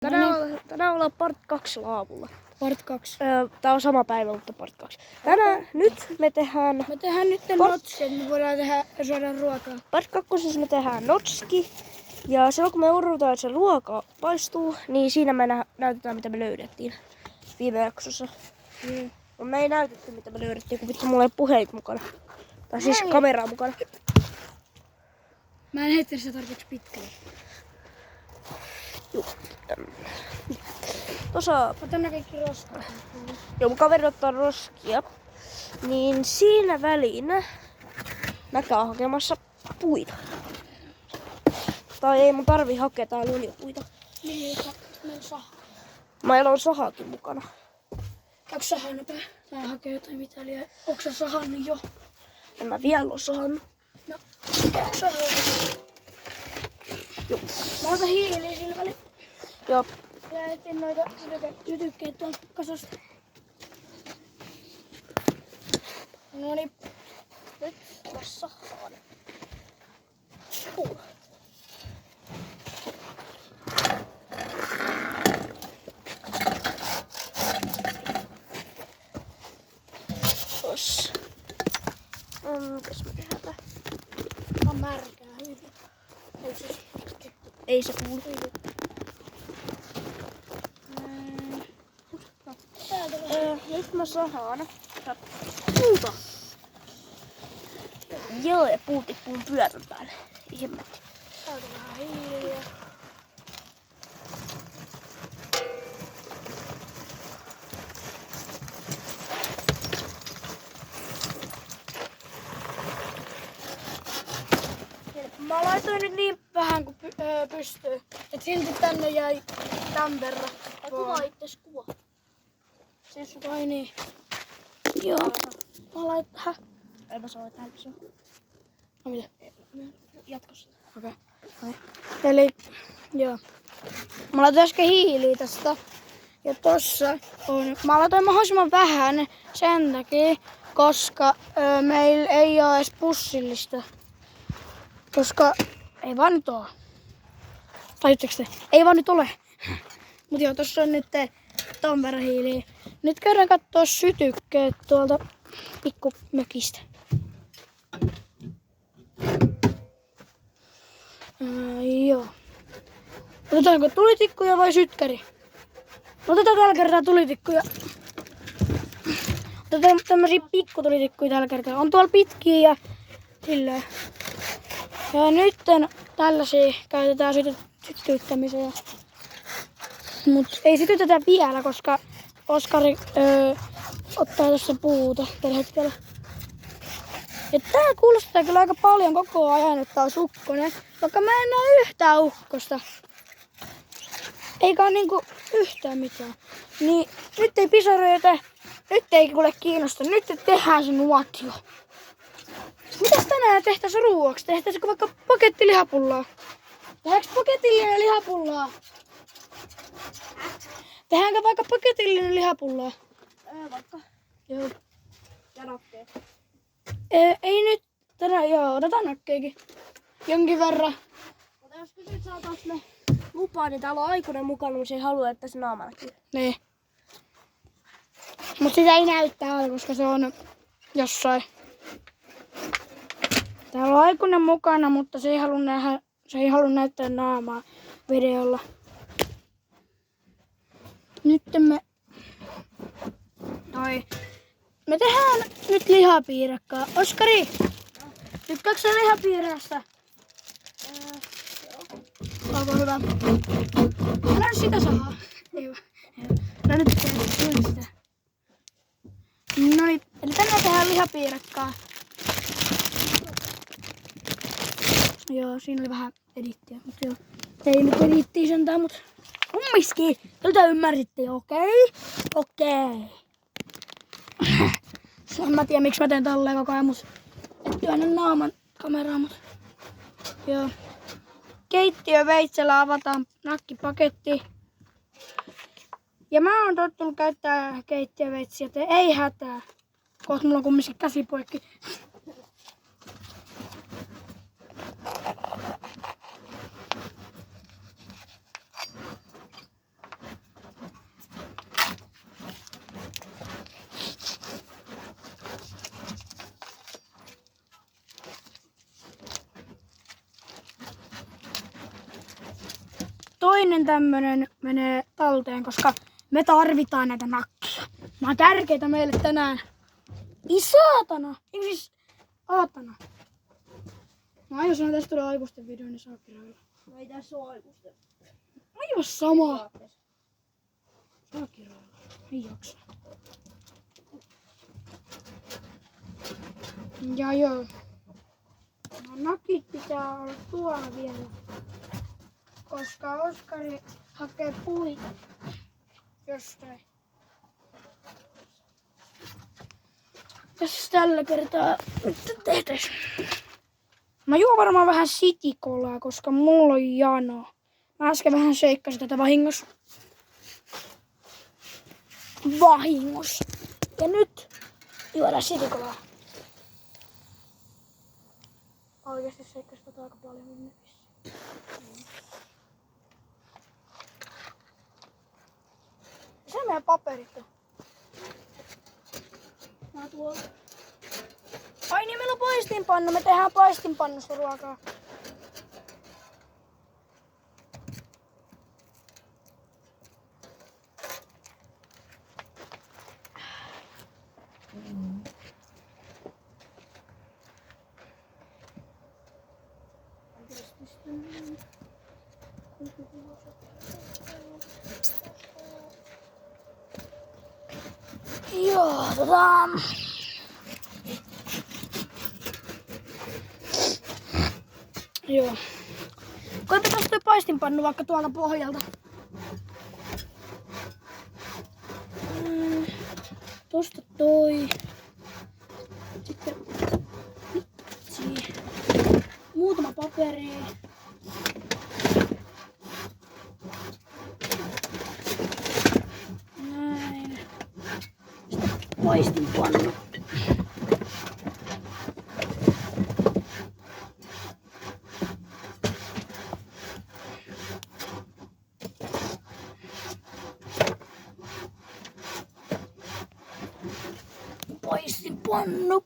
Tänään ollaan part 2 laavulla. Part 2. Tää on sama päivä, mutta part 2. Nyt me tehdään nyt notski, että me voidaan syödä ruokaa. Part 2 me tehdään notski. Ja silloin kun me odotetaan, että se ruoka paistuu, niin siinä me näytetään mitä me löydettiin viime jaksossa. Me ei näytetty mitä me löydettiin, kun vittu mulla ei puhelit mukana. Tai siis kameraa mukana. Mä en heittänyt sitä tarpeeksi pitkälle. Juu. Tuossa Otan nää kaikki roskat. joo, mun kaveri ottaa roskia. Niin siinä väliin mä käyn hakemassa puita. Tai ei mun tarvi hakea, täällä on jo puita. Niin, meillä saha. Meillä on sahakin mukana. Onko sahannut pää? Tää hakee jotain mitäliä. Onko sä sahannut jo? En mä vielä oo sahannut. No, onko sahannut? Joo. Mä otan hiiliä sillä väliin. Joo. Ja etin noita sytykkeet tuolta kasasta. Noniin. Nyt mä sahaan. Tossa. Mitäs me tehdään tää? On märkää hyvin. Ei se kuulu. Nyt mä sahaan. Puuta. Joo, ja puu tippuu pyörän päälle. Ihmetti. Saada vähän hiiliä. Mä laitoin nyt niin vähän kuin pystyy. Et silti tänne jäi tämän verran. Kuvaa itses kuva. Siis vai niin. Joo. Mä laitan. Ei mä saa täällä se. No mitä? Jatkossa. Okei. Eli joo. Mä laitoin äsken hiiliä tästä. Ja tossa on. Mä laitoin mahdollisimman vähän sen takia, koska meillä ei oo edes pussillista. Koska ei vaan nyt oo. Tajutteko te? Ei vaan nyt ole. Mut joo, tossa on nyt ton verran hiiliä. Nyt käydään kattoo sytykkeet tuolta pikkumökistä. Joo. Otetaanko tulitikkuja vai sytkäri? Otetaan tällä kertaa tulitikkuja. Otetaan tämmösiä pikkutulitikkuja tällä kertaa. On tuolla pitkiä ja silleen. Ja nyt tällaisia käytetään sytyttämiseen. Mut ei sytytetä vielä, koska Oskari ottaa tässä puuta tällä hetkellä. Ja tää kuulostaa kyllä aika paljon koko ajan, että on ukkonen. Vaikka mä en oo yhtään ukkosta. Eikä oo niinku yhtään mitään. Niin nyt ei pisaroita, nyt ei kuule kiinnosta. Nyt tehdään se nuotio. Mitäs tänään tehtäis ruuaksi? Tehtäisikö vaikka pakettilihapullaa? Tehdäänkö paketillinen lihapullaa? Tehdäänkö vaikka paketillinen lihapullaa? Vaikka. Joo. Ja nakkeet. Ei nyt. Tänään joo, otetaan nakkeekin. Jonkin verran. Mutta jos kysyt saataanko me lupaa, niin täällä on aikuinen mukana, mutta se ei halua, että se naama näkyy. Niin. Mut sitä ei näy täällä, koska se on jossain. Täällä on aikuinen mukana, mutta se ei halua näyttää naamaa videolla. Nyt me tehdään nyt lihapiirakkaa. Oskari, tykkääksä lihapiirästä? Onko hyvä? Älä nyt sitä sahaa. Ei vaan. Älä nyt sitä. Noin, eli tänään tehdään lihapiirakkaa. Joo, siinä oli vähän edittiä, mutta joo. Ei nyt edittiä sentään, mut kumminkin. Kyllä ymmärsitte, okei? Okei. En mä tiedä miksi mä teen tolleen koko ajan, mut et työnnä naaman kameraan, mut joo. Keittiöveitsellä avataan nakkipaketti. Ja mä oon tottunut käyttää keittiöveitsiä, että ei hätää. Kohta mulla on kumminkin käsi poikki. toinen tämmönen menee talteen, koska me tarvitaan näitä nakkeja. Nämä on tärkeitä meille tänään. Saatana! Eikö siis aatana? No jos on tästä tulee aikuisten video, niin saa kirjoilla. No ei tässä oo aikuisten. Aivan sama. Saa kirjoilla. Ei jaksa. Ja joo. No nakit pitää olla tuolla vielä. Koska Oskari hakee puita jostain. Tässä tällä kertaa nyt tehtäis. Mä juon varmaan vähän sitikolaa, koska mulla on jano. Mä äsken vähän seikkasin tätä vahingossa. Ja nyt juodaan sitikolaa. Oikeesti seikkasin tätä aika paljon minne vissiin. Se meidän paperit on. Mä tuolla. Ai niin, meillä on paistinpannu. Me tehdään paistinpannusta ruokaa. Joo, Joo. Koitetaan toi paistinpannu vaikka tuolta pohjalta. Tosta toi. Sitten muutama paperi. Näin. Sitten paistinpannu. Paistinpannu.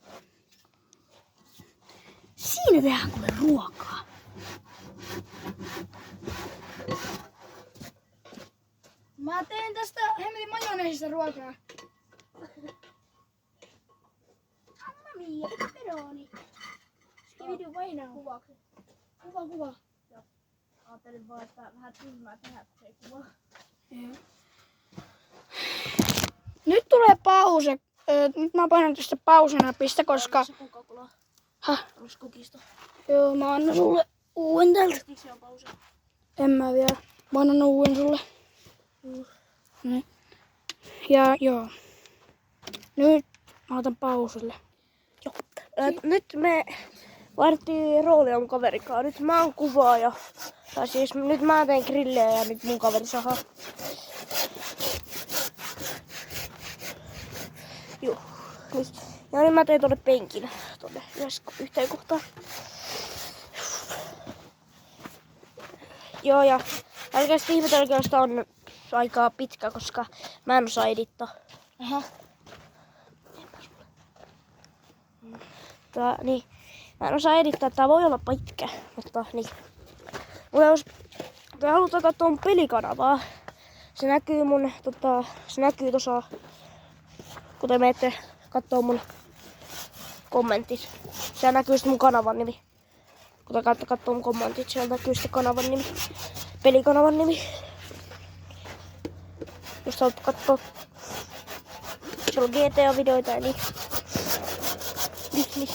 Siinä tehdään kuule ruokaa. Mä teen tästä hemmetin majoneesista ruokaa. Mamma mia, pepperoni. Skibidi way now. Kuvaukset. Kuva. Joo. Ajattelin vaan, että vähän tyhmää tehdä, kun se ei kuvaa. Joo. Nyt tulee pause. Nyt mä painan tästä pausenapista, koska... Häh? Olis kukista. Joo, mä annan sulle uuden täältä. Miksi on pause? En mä vielä. Mä annan uuden sulle. Ja joo. Nyt mä otan pauselle. Joo. Nyt me vaihdeltiin roolia mun kaverikaa. Nyt mä oon kuvaaja. Tai siis nyt mä teen grillejä ja nyt mun kaveri sahaa. Joo. Nyt. Ja nyt mä teen tonne penkille. Tonne yhteen kohtaan. Joo, ja älkää sitten ihmetelkö, jos tää on aikaa pitkä, koska mä en osaa edittaa. Aha. Niin, mä en osaa edittaa, tää voi olla pitkä, mutta niin. Mutta jos te haluatte katsoa mun pelikanavaa, se näkyy mun, se näkyy tossa, kun te menette kattoo mun kommentit. Se näkyy sitten mun kanavan nimi. Kun te kattoo mun kommentit, siellä näkyy sitten kanavan nimi. Pelikanavan nimi. Jos haluatte kattoo. Siellä on GTA-videoita ja niin. Niin.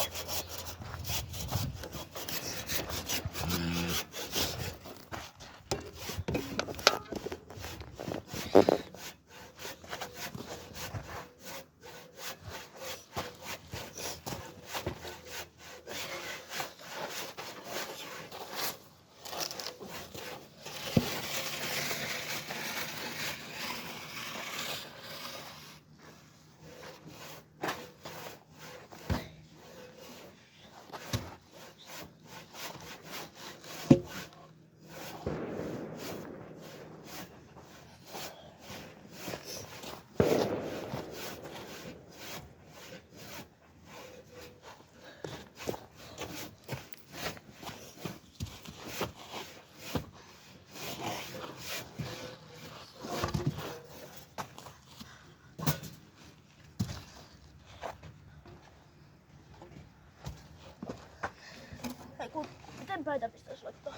päitä pistäis laittaa.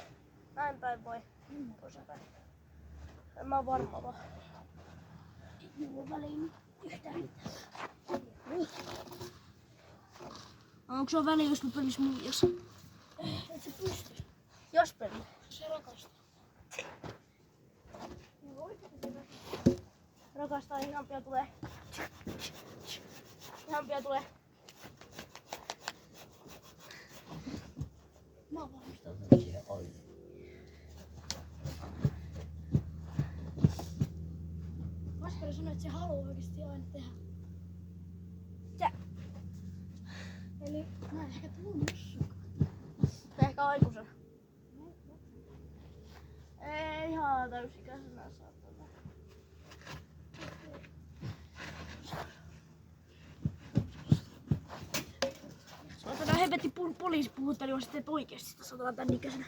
Näin päin vai? Toisinpäin. En mä oo varma vaan. Ei mulla väliin yhtään mitään. Onko se väliä, jos mä pelis muijas? Et sä pysty. Jos peli. Se rakastaa. Rakastaa, ihan pian tulee. Ihan pian tulee. Mä oon valmistautunut siihen oikein. Vaskari sanoi, että se haluaa oikeesti aina tehdä. Tää. Eli mä ehkä tuun mussukaan. Ehkä aikuisen. Ei ihan täysikäisenä saatana. Saatana helvetti poliisi puhutteli, jos teet oikeesti sitä saatana tän ikäisenä.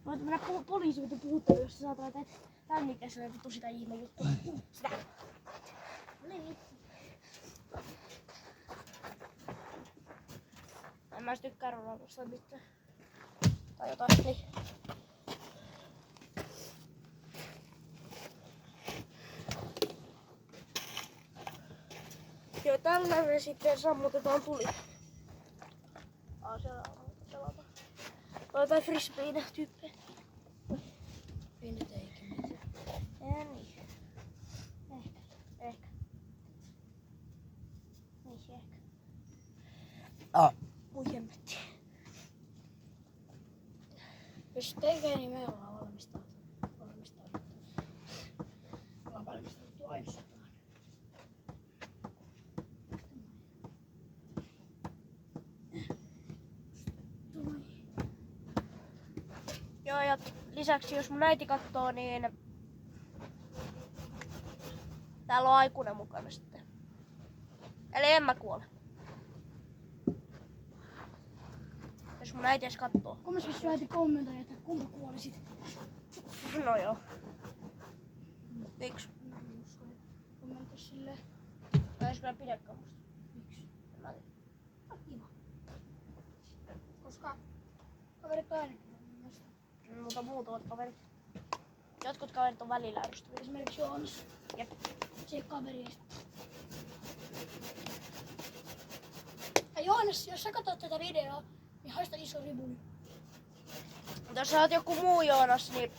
Voit mennä poliisi puhutteli, jos sä saatana teet tän ikäisenä vittu sitä ihme juttua. Sitä. En mä tykkää Ronaldosta mitään. Tai jotain niin. Joo, tällä me sitten sammutetaan tuli. Siellä pelata. Otetaan frisbeen tyyppejä. Ei nyt eikä mitään. Ja niin. Ehkä. Niin ehkä. Voi hemmetti. Jos tekee, niin me ollaan valmistauduttu. Ollaan valmistauduttu aina sotaan. Joo, ja lisäksi jos mun äiti kattoo, niin täällä on aikuinen mukana sitten. Eli en mä kuole. Jos mun äiti edes kattoo. Kummas jos sun äiti kommentoi, että kumpa kuolisit? No joo. Miksi? Kommentoi silleen. Mä edes kyllä pidäkään musta. Miksi? En mä tiedä. Kiva. Koska kaverit on ainakin mielestä. Mutta muut ovat kaverit. Jotkut kaverit on välillä ystäviä. Esimerkiksi Joonas. Jep. Se kaveri ei. Ja Joonas, jos sä katsot tätä videoa, niin haista iso ribuli. Mutta jos sä oot joku muu Joonas, niin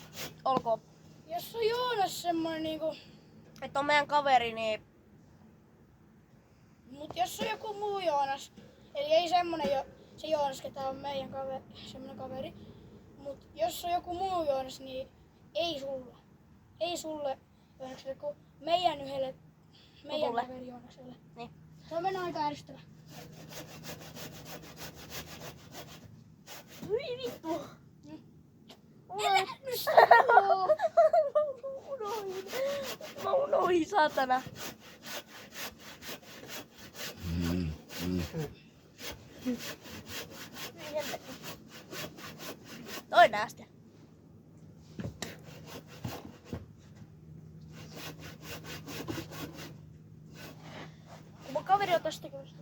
olkoon. Jos on Joonas semmonen niinku... Että on meidän kaveri, niin Mut jos on joku muu Joonas, eli ei semmonen se Joonas, ketä on meidän semmonen kaveri. Mut jos on joku muu Joonas, niin ei sulle. Ei sulle Joonakselle, kun meidän yhdelle, meidän Mulle. kaveri Joonakselle. Niin. Se on mennä aika ärsyttävä. Hyi vittu! Mä unohin, saatana. Hyi helvetti. Toinen astia. Kun mun kaveri on tästä tekemästä.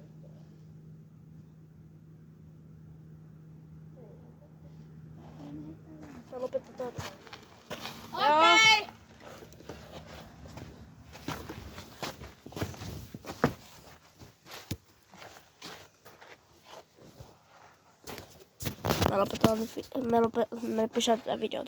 Tää lopetetaan. Okei! Me pysäytetään videota.